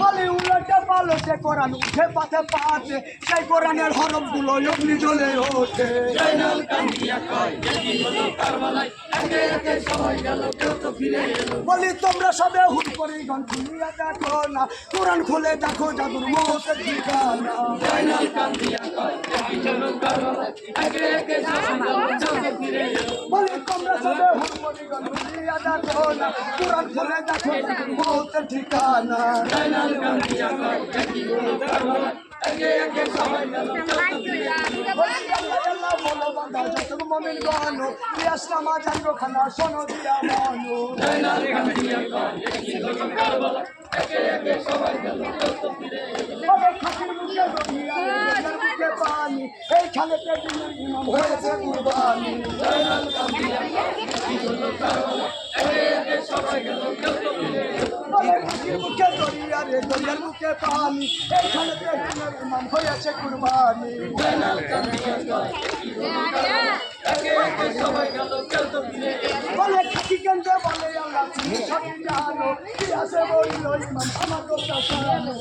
বলে উল্টে পালটে কোরআন উঠে পাতে পাতে সেই কোরআনের হরফ গুলো অগ্নি জ্বলে ওঠে। বলি তোমরা সবে হুট করে গান খুলিয়া দেখো না, কোরআন খুলে দেখো জাদুর মহতের ঠিকানা। বলি তোমরা সবে হুট করে গান খুলিয়া দেখো না, কোরআন খুলে দেখো জাদুর মহতের ঠিকানা। মমিন গান ইসলামা জানো খানা শোনো দিয়া মানো। পানি এইখানে হয়েছে কুরবানি। মুখে দরিয়া রে দরিয়ার মুখে পানি এইখানে ইমাম হয়েছে কুরবানি। বলে খাকি কেন্দ্রে বলে আল্লাহ তুমি সবই জানো, কি আছে বলিল ইমাম আমার কথা শোনো।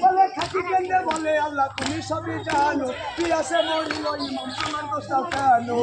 বলে খাকি কেন্দ্রে বলে আল্লাহ তুমি সবই জানো, কি আছে বলিল ইমাম আমার কথা শোনো।